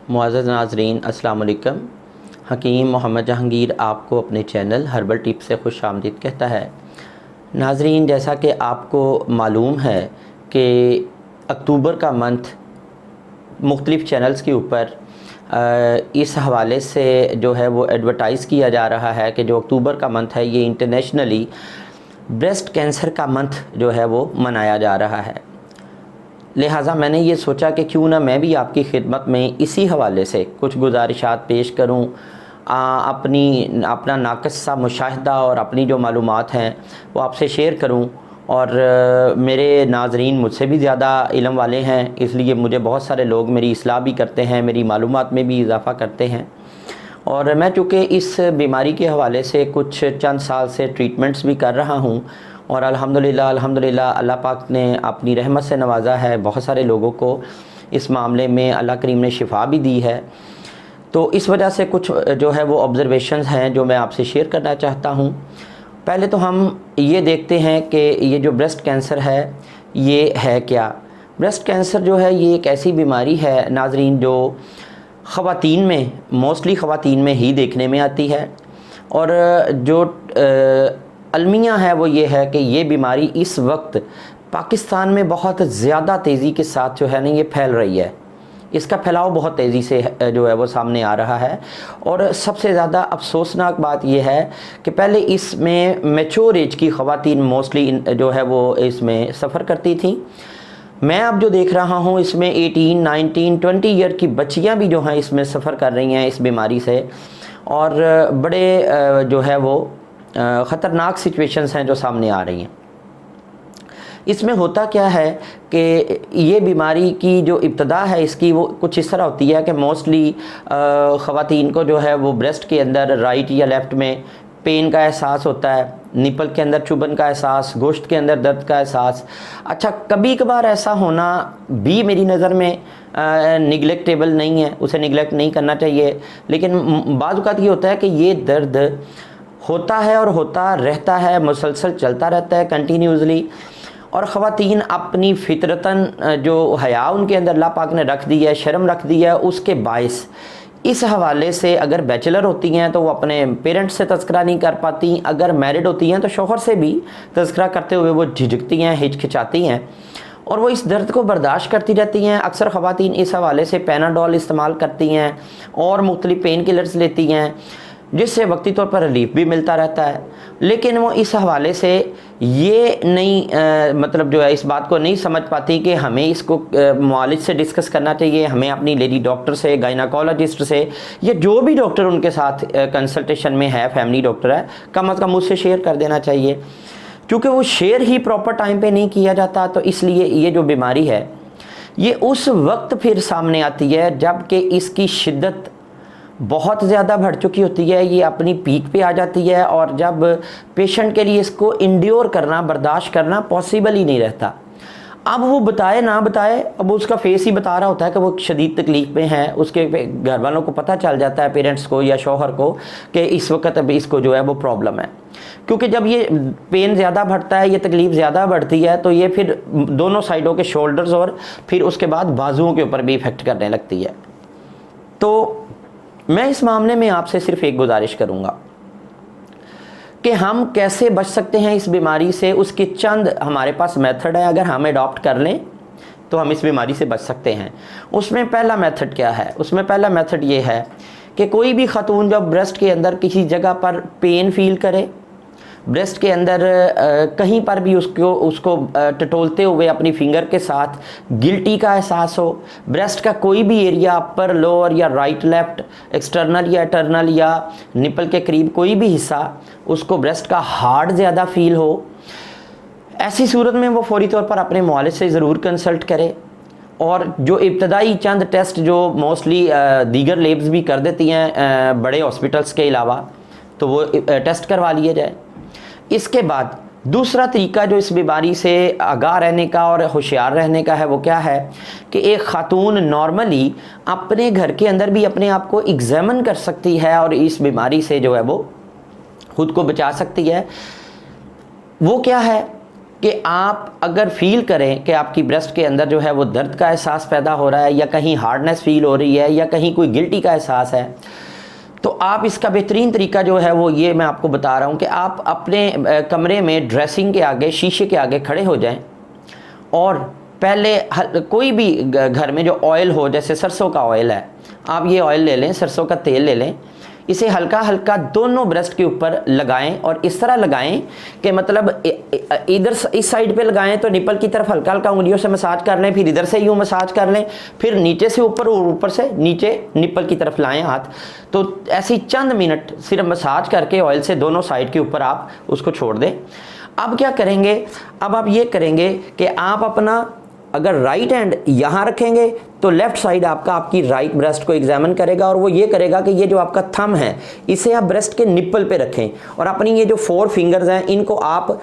मुअज़्ज़ज़ नाज़रीन अस्सलाम वालेकुम। हकीम मोहम्मद जहांगीर आपको अपने चैनल हर्बल टिप्स से खुश आमदीद कहता है। नाज़रीन, जैसा कि आपको मालूम है कि अक्टूबर का मंथ मुख्तलिफ़ चैनल्स के ऊपर इस हवाले से जो है वो एडवर्टाइज़ किया जा रहा है कि जो अक्टूबर का मंथ है ये इंटरनेशनली ब्रेस्ट कैंसर का मंथ जो है वो मनाया जा रहा है। लिहाजा मैंने ये सोचा कि क्यों ना मैं भी आपकी खिदमत में इसी हवाले से कुछ गुजारिशात पेश करूँ, अपना नाक़िस सा मुशाहिदा और अपनी जो मालूमात हैं वो आपसे शेयर करूँ। और मेरे नाज़रीन मुझसे भी ज़्यादा इल्म वाले हैं, इसलिए मुझे बहुत सारे लोग मेरी इस्लाह भी करते हैं, मेरी मालूमात में भी इजाफ़ा करते हैं। और मैं चूँकि इस बीमारी के हवाले से कुछ चंद साल से ट्रीटमेंट्स भी कर रहा हूँ और अल्हम्दुलिल्लाह अल्लाह पाक ने अपनी रहमत से नवाजा है, बहुत सारे लोगों को इस मामले में अल्लाह करीम ने शिफा भी दी है। तो इस वजह से कुछ जो है वो ऑब्ज़र्वेशंस हैं जो मैं आपसे शेयर करना चाहता हूँ। पहले तो हम ये देखते हैं कि ये जो ब्रेस्ट कैंसर है ये है क्या। ब्रेस्ट कैंसर जो है ये एक ऐसी बीमारी है नाज़रीन जो ख़वातीन में, मोस्टली ख़वातीन में ही देखने में आती है। और जो अलमिया है वो ये है कि ये बीमारी इस वक्त पाकिस्तान में बहुत ज़्यादा तेज़ी के साथ जो है ना ये फैल रही है। इसका फैलाव बहुत तेज़ी से जो है वो सामने आ रहा है। और सबसे ज़्यादा अफसोसनाक बात यह है कि पहले इसमें मैच्योर एज की ख़वातीन मोस्टली जो है वो इसमें सफ़र करती थी। मैं अब जो देख रहा हूँ इसमें 18, 19, 20 ईयर की बच्चियाँ भी जो हैं इसमें सफ़र कर रही हैं इस बीमारी से। और बड़े जो है वो ख़तरनाक सिचुएशंस हैं जो सामने आ रही हैं। इसमें होता क्या है कि ये बीमारी की जो इब्तदा है इसकी वो कुछ इस तरह होती है कि मोस्टली ख़वातीन को जो है वो ब्रेस्ट के अंदर राइट या लेफ़्ट में पेन का एहसास होता है, निपल के अंदर चुभन का एहसास, गोश्त के अंदर दर्द का एहसास। अच्छा, कभी कभार ऐसा होना भी मेरी नज़र में निगलेक्टेबल नहीं है, उसे निगलेक्ट नहीं करना चाहिए। लेकिन बाज़ औक़ात ये होता है कि ये दर्द होता है और होता रहता है, मुसलसल चलता रहता है कंटिन्यूसली। और ख़वातीन अपनी फ़ितरतन जो हया उनके अंदर अल्लाह पाक ने रख दी है, शर्म रख दी है, उसके बाइस इस हवाले से अगर बैचलर होती हैं तो वो अपने पेरेंट्स से तज़किरा नहीं कर पाती, अगर मैरिड होती हैं तो शौहर से भी तज़किरा करते हुए वो झिझकती हैं, हिचकिचाती हैं और वो इस दर्द को बर्दाश्त करती रहती हैं। अक्सर ख़वातीन इस हवाले से पैनाडोल इस्तेमाल करती हैं और मुख्तलिफ़ पेन किलर्स लेती हैं, जिससे वक्ती तौर पर रिलीफ भी मिलता रहता है। लेकिन वो इस हवाले से ये नहीं मतलब जो है इस बात को नहीं समझ पाती कि हमें इसको मुआलिज से डिस्कस करना चाहिए, हमें अपनी लेडी डॉक्टर से, गायनाकोलॉजिस्ट से या जो भी डॉक्टर उनके साथ कंसल्टेशन में है, फैमिली डॉक्टर है, कम अज़ कम उससे शेयर कर देना चाहिए। क्योंकि वो शेयर ही प्रॉपर टाइम पे नहीं किया जाता, तो इसलिए ये जो बीमारी है ये उस वक्त फिर सामने आती है जबकि इसकी शिद्दत बहुत ज़्यादा बढ़ चुकी होती है, ये अपनी पीक पे आ जाती है और जब पेशेंट के लिए इसको इंड्योर करना, बर्दाश्त करना पॉसिबल ही नहीं रहता। अब वो बताए ना बताए, अब उसका फेस ही बता रहा होता है कि वो शदीद तकलीफ़ में है। उसके घर वालों को पता चल जाता है, पेरेंट्स को या शौहर को, कि इस वक्त अब इसको जो है वो प्रॉब्लम है। क्योंकि जब ये पेन ज़्यादा बढ़ता है, ये तकलीफ़ ज़्यादा बढ़ती है, तो ये फिर दोनों साइडों के शोल्डर्स और फिर उसके बाद बाजुओं के ऊपर भी इफ़ेक्ट करने लगती है। तो मैं इस मामले में आपसे सिर्फ एक गुजारिश करूंगा कि हम कैसे बच सकते हैं इस बीमारी से। उसके चंद हमारे पास मेथड है, अगर हम अडॉप्ट कर लें तो हम इस बीमारी से बच सकते हैं। उसमें पहला मेथड क्या है? उसमें पहला मेथड ये है कि कोई भी ख़तून जब ब्रेस्ट के अंदर किसी जगह पर पेन फील करे, ब्रेस्ट के अंदर कहीं पर भी उसको टटोलते हुए अपनी फिंगर के साथ गिल्टी का एहसास हो, ब्रेस्ट का कोई भी एरिया अपर, लोअर या राइट लेफ़्ट, एक्सटर्नल या इंटरनल या निपल के करीब कोई भी हिस्सा उसको ब्रेस्ट का हार्ड ज़्यादा फील हो, ऐसी सूरत में वो फौरी तौर पर अपने मुआलिज से ज़रूर कंसल्ट करे। और जो इब्तदाई चंद टेस्ट जो मोस्टली दीगर लेब्स भी कर देती हैं बड़े हॉस्पिटल्स के अलावा, तो वो टेस्ट करवा लिए जाए। इसके बाद दूसरा तरीका जो इस बीमारी से आगाह रहने का और होशियार रहने का है वो क्या है कि एक ख़ातून नॉर्मली अपने घर के अंदर भी अपने आप को एग्जामिन कर सकती है और इस बीमारी से जो है वो ख़ुद को बचा सकती है। वो क्या है कि आप अगर फील करें कि आपकी ब्रेस्ट के अंदर जो है वो दर्द का एहसास पैदा हो रहा है, या कहीं हार्डनेस फील हो रही है, या कहीं कोई गिल्टी का एहसास है, तो आप इसका बेहतरीन तरीका जो है वो ये मैं आपको बता रहा हूँ कि आप अपने कमरे में ड्रेसिंग के आगे, शीशे के आगे खड़े हो जाएं और पहले कोई भी घर में जो ऑयल हो, जैसे सरसों का ऑयल है, आप ये ऑयल ले लें, सरसों का तेल ले लें, इसे हल्का हल्का दोनों ब्रेस्ट के ऊपर लगाएं और इस तरह लगाएं कि मतलब इधर इस साइड पे लगाएं तो निपल की तरफ हल्का हल्का उंगलियों से मसाज कर लें, फिर इधर से यूँ मसाज कर लें, फिर नीचे से ऊपर और ऊपर से नीचे निपल की तरफ लाएं हाथ। तो ऐसी चंद मिनट सिर्फ मसाज करके ऑयल से दोनों साइड के ऊपर आप उसको छोड़ दें। अब क्या करेंगे, अब आप ये करेंगे कि आप अपना अगर राइट हैंड यहाँ रखेंगे तो लेफ्ट साइड आपका आपकी राइट ब्रेस्ट को एग्जामिन करेगा और वो ये करेगा कि ये जो आपका थंब है इसे आप ब्रेस्ट के निप्पल पे रखें और अपनी ये जो 4 फिंगर्स हैं इनको आप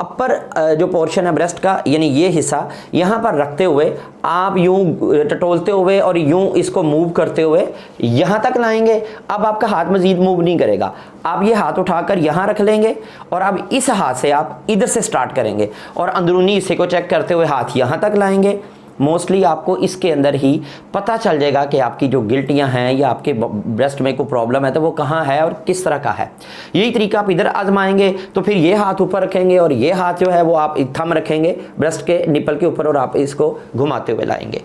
अपर जो पोर्शन है ब्रेस्ट का, यानी ये हिस्सा यहाँ पर रखते हुए आप यूं टटोलते हुए और यूं इसको मूव करते हुए यहाँ तक लाएंगे। अब आपका हाथ मजीद मूव नहीं करेगा, आप ये हाथ उठाकर यहाँ रख लेंगे और अब इस हाथ से आप इधर से स्टार्ट करेंगे और अंदरूनी हिस्से को चेक करते हुए हाथ यहाँ तक लाएंगे। मोस्टली आपको इसके अंदर ही पता चल जाएगा कि आपकी जो गिल्टियाँ हैं या आपके ब्रेस्ट में कोई प्रॉब्लम है तो वो कहाँ है और किस तरह का है। यही तरीका आप इधर आजमाएंगे तो फिर ये हाथ ऊपर रखेंगे और ये हाथ जो है वो आप थंब रखेंगे ब्रेस्ट के निपल के ऊपर और आप इसको घुमाते हुए लाएंगे।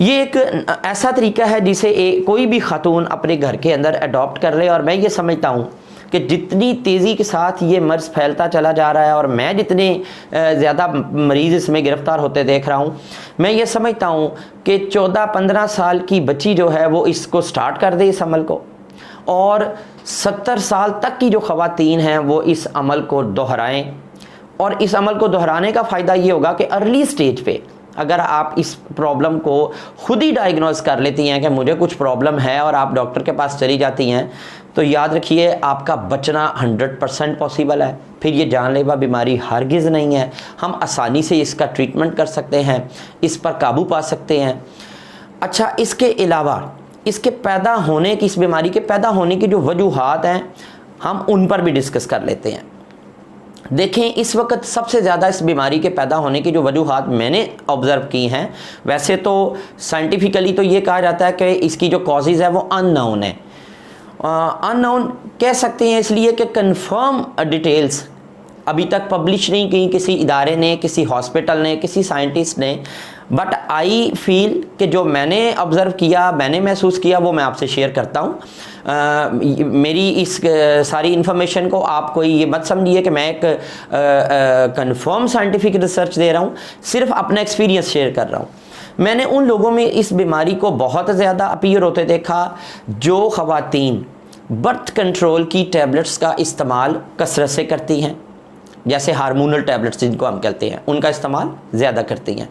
ये एक ऐसा तरीका है जिसे कोई भी खातून अपने घर के अंदर अडॉप्ट कर ले और मैं ये समझता हूँ कि जितनी तेज़ी के साथ ये मर्ज़ फैलता चला जा रहा है और मैं जितने ज़्यादा मरीज़ इसमें गिरफ़्तार होते देख रहा हूँ, मैं ये समझता हूँ कि 14-15 साल की बच्ची जो है वो इसको स्टार्ट कर दे इस अमल को, और 70 साल तक की जो ख़वातीन हैं वो इस अमल को दोहराएं। और इस अमल को दोहराने का फ़ायदा ये होगा कि अर्ली स्टेज पे अगर आप इस प्रॉब्लम को खुद ही डायग्नोज कर लेती हैं कि मुझे कुछ प्रॉब्लम है और आप डॉक्टर के पास चली जाती हैं, तो याद रखिए आपका बचना 100% पॉसिबल है। फिर ये जानलेवा बीमारी हरगिज़ नहीं है, हम आसानी से इसका ट्रीटमेंट कर सकते हैं, इस पर काबू पा सकते हैं। अच्छा, इसके अलावा इसके पैदा होने की, इस बीमारी के पैदा होने की जो वजूहात हैं हम उन पर भी डिस्कस कर लेते हैं। देखें, इस वक्त सबसे ज़्यादा इस बीमारी के पैदा होने की जो वजूहात मैंने ऑब्ज़र्व की हैं, वैसे तो साइंटिफिकली तो ये कहा जाता है कि इसकी जो कॉजेज़ है वो अननोन है। अननोन कह सकते हैं इसलिए कि कंफर्म डिटेल्स अभी तक पब्लिश नहीं की किसी इदारे ने, किसी हॉस्पिटल ने, किसी साइंटिस्ट ने। बट आई फील कि जो मैंने ऑब्ज़र्व किया, मैंने महसूस किया, वो मैं आपसे शेयर करता हूँ। मेरी इस सारी इन्फॉर्मेशन को आप कोई ये मत समझिए कि मैं एक कंफर्म साइंटिफिक रिसर्च दे रहा हूँ, सिर्फ अपना एक्सपीरियंस शेयर कर रहा हूँ। मैंने उन लोगों में इस बीमारी को बहुत ज़्यादा अपीयर होते देखा जो ख़वातीन बर्थ कंट्रोल की टैबलेट्स का इस्तेमाल कसरत से करती हैं, जैसे हार्मोनल टैबलेट्स जिनको हम कहते हैं, उनका इस्तेमाल ज़्यादा करती हैं।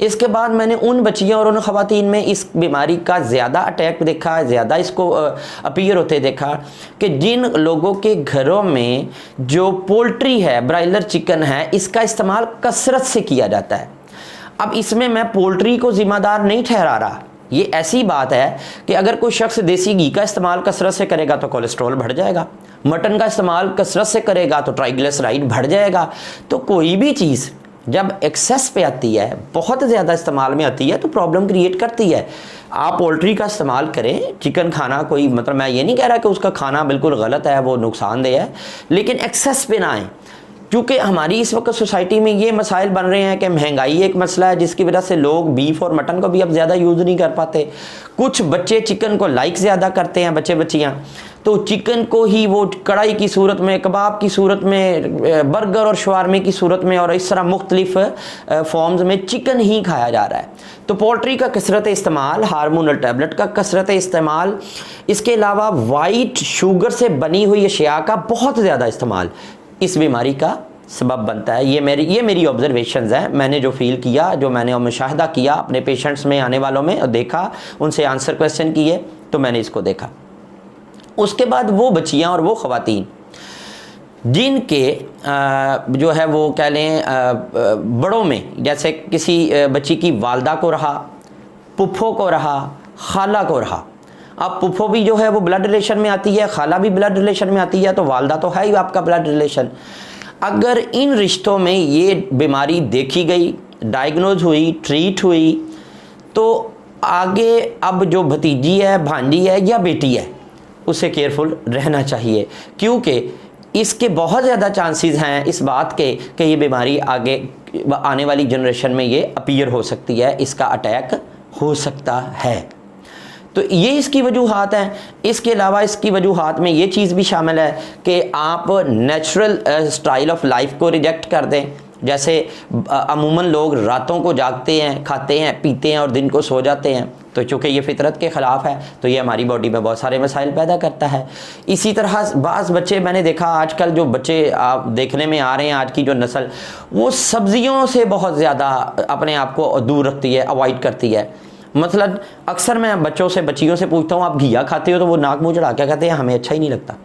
इसके बाद मैंने उन बच्चियों और उन ख़वातीन में इस बीमारी का ज़्यादा अटैक देखा, ज़्यादा इसको अपीयर होते देखा कि जिन लोगों के घरों में जो पोल्ट्री है, ब्रायलर चिकन है, इसका इस्तेमाल कसरत से किया जाता है। अब इसमें मैं पोल्ट्री को ज़िम्मेदार नहीं ठहरा रहा, ये ऐसी बात है कि अगर कोई शख्स देसी घी का इस्तेमाल कसरत से करेगा तो कोलेस्ट्रॉल बढ़ जाएगा, मटन का इस्तेमाल कसरत से करेगा तो ट्राइग्लिसराइड बढ़ जाएगा। तो कोई भी चीज़ जब एक्सेस पे आती है, बहुत ज़्यादा इस्तेमाल में आती है, तो प्रॉब्लम क्रिएट करती है। आप पोल्ट्री का इस्तेमाल करें, चिकन खाना कोई मतलब मैं ये नहीं कह रहा कि उसका खाना बिल्कुल गलत है, वो नुकसानदेह है, लेकिन एक्सेस पे ना आए। क्योंकि हमारी इस वक्त सोसाइटी में ये मसाइल बन रहे हैं कि महंगाई एक मसला है जिसकी वजह से लोग बीफ और मटन को भी अब ज़्यादा यूज़ नहीं कर पाते। कुछ बच्चे चिकन को लाइक ज़्यादा करते हैं, बच्चे बच्चियाँ, तो चिकन को ही वो कढ़ाई की सूरत में, कबाब की सूरत में, बर्गर और शवारमे की सूरत में और इस तरह मुख्तलिफ फॉर्म्स में चिकन ही खाया जा रहा है। तो पोल्ट्री का कसरत इस्तेमाल, हार्मोनल टैबलेट का कसरत इस्तेमाल, इसके अलावा वाइट शुगर से बनी हुई अशिया का बहुत ज़्यादा इस्तेमाल इस बीमारी का सबब बनता है। ये मेरी ऑब्जर्वेशंस हैं, मैंने जो फील किया, जो मैंने मुशाहिदा किया अपने पेशेंट्स में, आने वालों में, और देखा, उनसे आंसर क्वेश्चन किए, तो मैंने इसको देखा। उसके बाद वो बच्चियाँ और वो ख़वातीन जिनके जो है वो कह लें बड़ों में, जैसे किसी बच्ची की वालदा को रहा, पुप्पो को रहा, खाला को रहा। अब पुप्पो भी जो है वो ब्लड रिलेशन में आती है, खाला भी ब्लड रिलेशन में आती है, तो वालदा तो है ही आपका ब्लड रिलेशन। अगर इन रिश्तों में ये बीमारी देखी गई, डायग्नोज हुई, ट्रीट हुई, तो आगे अब जो भतीजी है, भांजी है या बेटी है, उससे केयरफुल रहना चाहिए, क्योंकि इसके बहुत ज़्यादा चांसेस हैं इस बात के कि ये बीमारी आगे आने वाली जनरेशन में ये अपीयर हो सकती है, इसका अटैक हो सकता है। तो ये इसकी वजूहात हैं। इसके अलावा इसकी वजूहात में ये चीज़ भी शामिल है कि आप नेचुरल स्टाइल ऑफ लाइफ को रिजेक्ट कर दें। जैसे अमूमन लोग रातों को जागते हैं, खाते हैं, पीते हैं और दिन को सो जाते हैं, तो चूँकि ये फितरत के ख़िलाफ़ है, तो ये हमारी बॉडी में बहुत सारे मसाइल पैदा करता है। इसी तरह बाज़ बच्चे, मैंने देखा आजकल जो बच्चे आप देखने में आ रहे हैं, आज की जो नस्ल, वो सब्ज़ियों से बहुत ज़्यादा अपने आप को दूर रखती है, अवॉइड करती है। मतलब अक्सर मैं बच्चों से, बच्चियों से पूछता हूँ आप घिया खाते हो, तो वो नाक मुँह चढ़ा के कहते हैं हमें अच्छा ही नहीं लगता।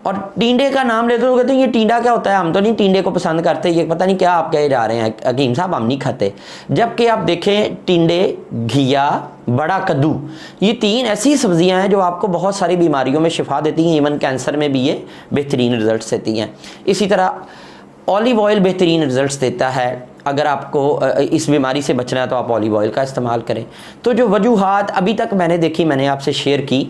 और टींडे का नाम लेते हो, कहते हैं ये टींडा क्या होता है, हम तो नहीं टींडे को पसंद करते, ये पता नहीं क्या आप कहे जा रहे हैं हकीम साहब, हम नहीं खाते। जबकि आप देखें टींडे, घिया, बड़ा कद्दू, ये 3 ऐसी सब्जियां हैं जो आपको बहुत सारी बीमारियों में शिफा देती हैं। इवन कैंसर में भी ये बेहतरीन रिजल्ट्स देती हैं। इसी तरह ऑलिव ऑयल बेहतरीन रिजल्ट्स देता है। अगर आपको इस बीमारी से बचना है तो आप ऑलिव ऑयल का इस्तेमाल करें। तो जो वजूहात अभी तक मैंने देखी, मैंने आपसे शेयर की,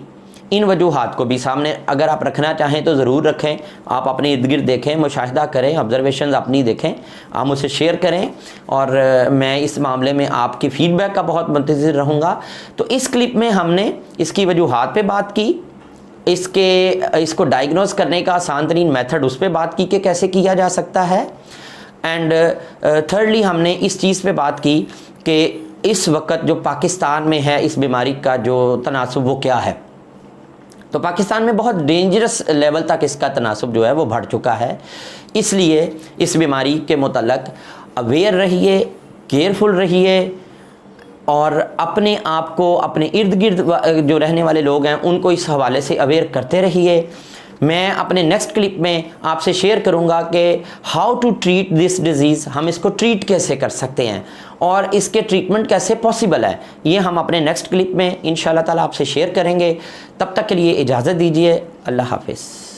इन वजूहात को भी सामने अगर आप रखना चाहें तो ज़रूर रखें। आप अपने इर्द गिर्द देखें, मुशाहिदा करें, ऑब्जर्वेशंस अपनी देखें, आप मुझसे शेयर करें, और मैं इस मामले में आपकी फ़ीडबैक का बहुत मुंतज़िर रहूँगा। तो इस क्लिप में हमने इसकी वजूहात पे बात की, इसको डायग्नोज करने का आसान तरीन मेथड उस पर बात की कि कैसे किया जा सकता है, एंड थर्डली हमने इस चीज़ पे बात की कि इस वक्त जो पाकिस्तान में है इस बीमारी का जो तनासुब वो क्या है। तो पाकिस्तान में बहुत डेंजरस लेवल तक इसका तनासुब जो है वो बढ़ चुका है। इसलिए इस बीमारी के मुतल्लक अवेयर रहिए, केयरफुल रहिए, और अपने आप को, अपने इर्द गिर्द जो रहने वाले लोग हैं उनको इस हवाले से अवेयर करते रहिए। मैं अपने नेक्स्ट क्लिप में आपसे शेयर करूंगा कि how to treat this disease, हम इसको ट्रीट कैसे कर सकते हैं और इसके ट्रीटमेंट कैसे पॉसिबल है, ये हम अपने नेक्स्ट क्लिप में इंशाल्लाह ताला आपसे शेयर करेंगे। तब तक के लिए इजाज़त दीजिए। अल्लाह हाफ़िज़।